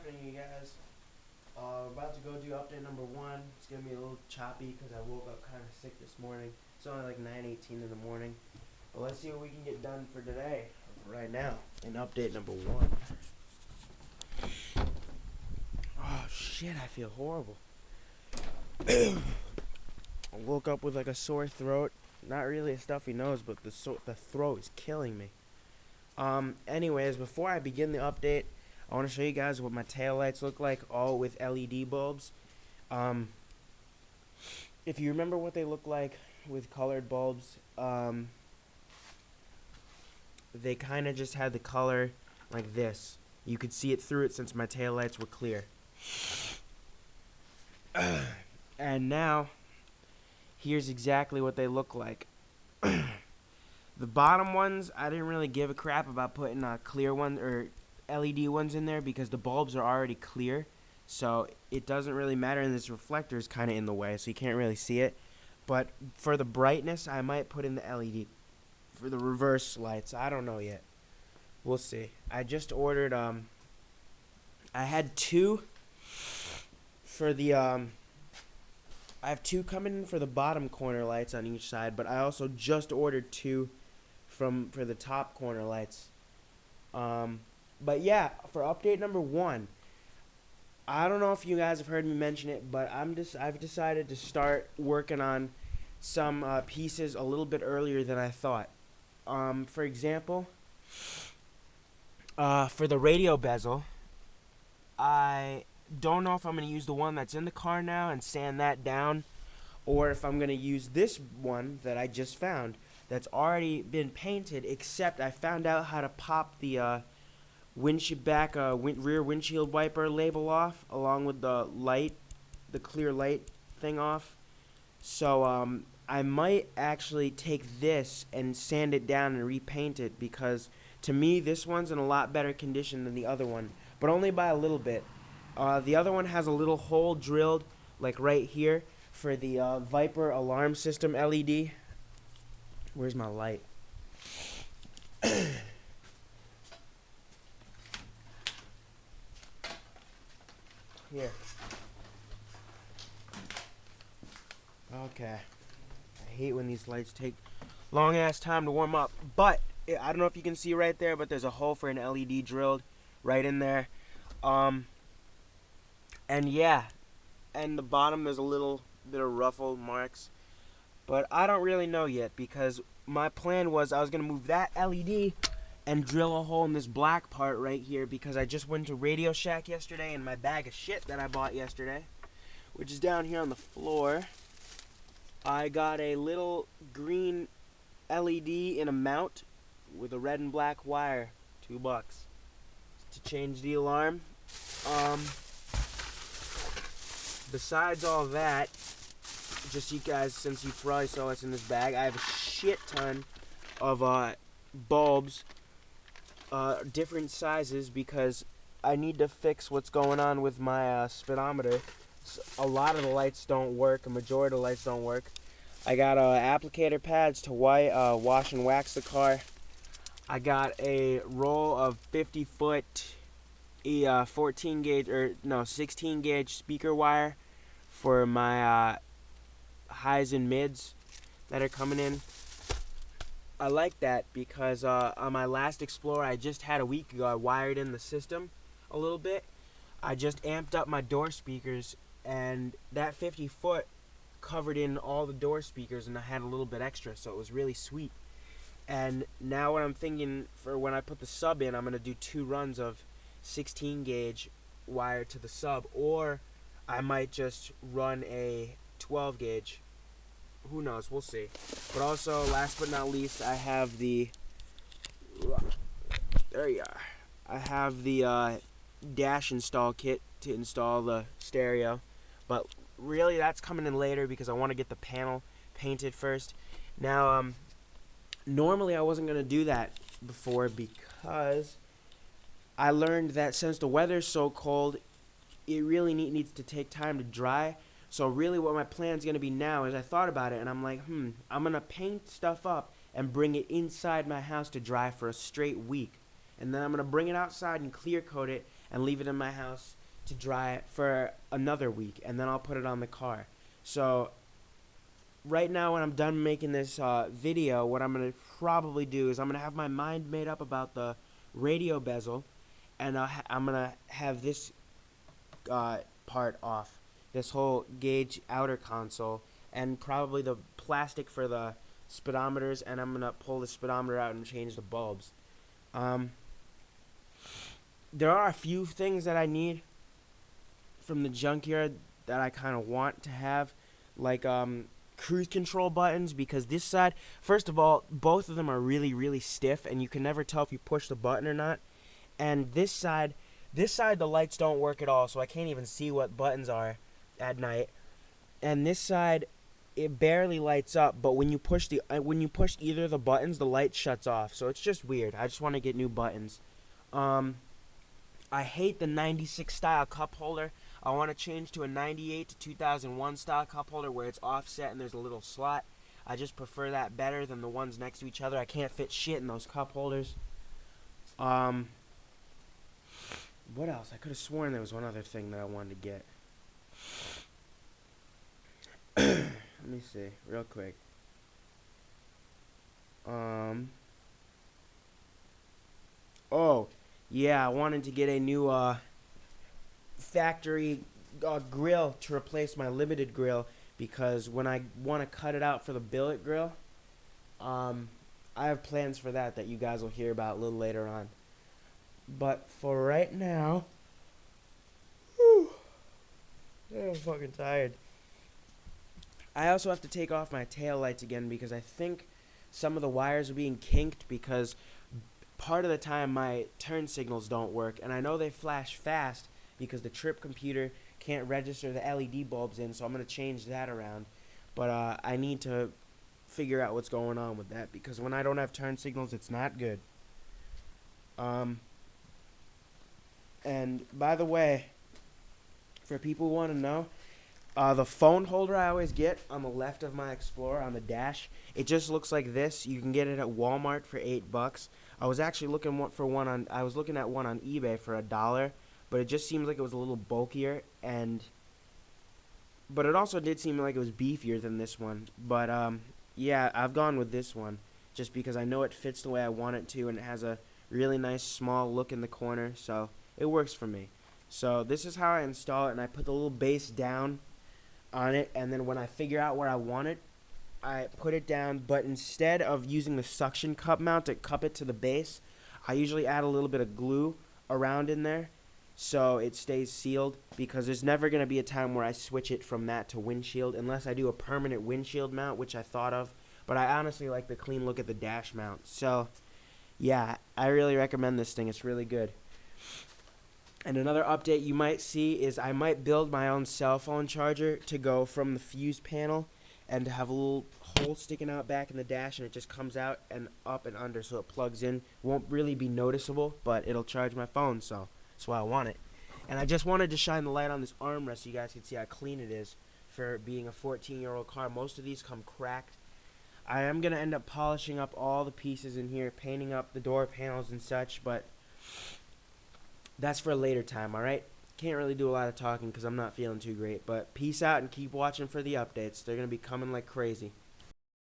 happening, you guys? We're about to go do update number one. It's gonna be a little choppy because I woke up kind of sick this morning. It's only like 9:18 in the morning, but let's see what we can get done for today. Right now, in update number one. Oh shit! I feel horrible. I woke up with like a sore throat. Not really a stuffy nose, but the throat is killing me. Anyways, before I begin the update, I want to show you guys what my taillights look like, all with LED bulbs. Um, if you remember what they look like with colored bulbs, they kind of just had the color like this. You could see it through it since my taillights were clear. And now, here's exactly what they look like. The bottom ones, I didn't really give a crap about putting clear ones or LED ones in there because the bulbs are already clear. So it doesn't really matter, and this reflector is kind of in the way, so you can't really see it. But for the brightness, I might put in the LED. For the reverse lights, I don't know yet. We'll see. I just ordered, I had two for the, I have two coming in for the bottom corner lights on each side, but I also just ordered two for the top corner lights. But yeah, for update number one, I don't know if you guys have heard me mention it, but I've decided to start working on some pieces a little bit earlier than I thought. For example, for the radio bezel, I don't know if I'm going to use the one that's in the car now and sand that down, or if I'm going to use this one that I just found that's already been painted, except I found out how to pop the rear windshield wiper label off, along with the clear light thing off. So I might actually take this and sand it down and repaint it, because to me this one's in a lot better condition than the other one, but only by a little bit. The other one has a little hole drilled like right here for the Viper alarm system LED. Where's my light? Here. Okay. I hate when these lights take long ass time to warm up. But I don't know if you can see right there, but there's a hole for an LED drilled right in there. And yeah, and the bottom there's a little bit of ruffled marks. But I don't really know yet, because my plan was I was gonna move that LED and drill a hole in this black part right here, because I just went to Radio Shack yesterday and my bag of shit that I bought yesterday, which is down here on the floor, I got a little green LED in a mount with a red and black wire. $2 to change the alarm. Besides all that, just you guys, since you probably saw what's in this bag, I have a shit ton of bulbs, different sizes, because I need to fix what's going on with my speedometer. A lot of the lights don't work. A majority of the lights don't work. I got applicator pads to wash and wax the car. I got a roll of 50-foot 14 gauge, or no, 16 gauge speaker wire for my highs and mids that are coming in. I like that because on my last Explorer I just had a week ago, I wired in the system a little bit. I just amped up my door speakers, and that 50-foot covered in all the door speakers, and I had a little bit extra, so it was really sweet. And now what I'm thinking, for when I put the sub in, I'm going to do 2 runs of 16 gauge wire to the sub, or I might just run a 12 gauge. Who knows, we'll see. But also, last but not least, I have the, there you are, I have the dash install kit to install the stereo. But really that's coming in later, because I want to get the panel painted first. Now, normally I wasn't going to do that before, because I learned that since the weather's so cold, it really needs to take time to dry. So really what my plan's going to be now is, I thought about it and I'm like, I'm going to paint stuff up and bring it inside my house to dry for a straight week. And then I'm going to bring it outside and clear coat it and leave it in my house to dry for another week, and then I'll put it on the car. So right now, when I'm done making this video, what I'm going to probably do is I'm going to have my mind made up about the radio bezel, and I'm going to have this part off, this whole gauge outer console, and probably the plastic for the speedometers, and I'm going to pull the speedometer out and change the bulbs. There are a few things that I need from the junkyard that I kind of want to have, like cruise control buttons, because this side, first of all, both of them are really, really stiff, and you can never tell if you push the button or not. And this side the lights don't work at all, so I can't even see what buttons are at night. And this side, it barely lights up, but when you push either of the buttons, the light shuts off. So it's just weird. I just want to get new buttons. I hate the 96 style cup holder. I want to change to a 98 to 2001 style cup holder where it's offset and there's a little slot. I just prefer that better than the ones next to each other. I can't fit shit in those cup holders. What else? I could have sworn there was one other thing that I wanted to get. Let me see, real quick. Oh, yeah, I wanted to get a new factory grill to replace my limited grill, because when I want to cut it out for the billet grill, I have plans for that you guys will hear about a little later on. But for right now, whew, I'm fucking tired. I also have to take off my tail lights again because I think some of the wires are being kinked, because part of the time my turn signals don't work, and I know they flash fast because the trip computer can't register the LED bulbs in, so I'm going to change that around. But I need to figure out what's going on with that, because when I don't have turn signals, it's not good. And by the way, for people who want to know, the phone holder I always get on the left of my Explorer on the dash, it just looks like this. You can get it at Walmart for $8. I was actually looking at one on eBay for $1, but it just seems like it was a little bulkier, but it also did seem like it was beefier than this one. But yeah, I've gone with this one just because I know it fits the way I want it to, and it has a really nice small look in the corner, so it works for me. So this is how I install it, and I put the little base down on it, and then when I figure out where I want it, I put it down. But instead of using the suction cup mount to cup it to the base, I usually add a little bit of glue around in there so it stays sealed, because there's never going to be a time where I switch it from that to windshield unless I do a permanent windshield mount, which I thought of. But I honestly like the clean look at the dash mount. So yeah, I really recommend this thing. It's really good. And another update you might see is I might build my own cell phone charger to go from the fuse panel, and to have a little hole sticking out back in the dash, and it just comes out and up and under, so it plugs in. Won't really be noticeable, but it'll charge my phone, so that's why I want it. And I just wanted to shine the light on this armrest so you guys can see how clean it is for being a 14-year-old car. Most of these come cracked. I am going to end up polishing up all the pieces in here, painting up the door panels and such, but that's for a later time, alright? Can't really do a lot of talking because I'm not feeling too great. But peace out and keep watching for the updates. They're going to be coming like crazy.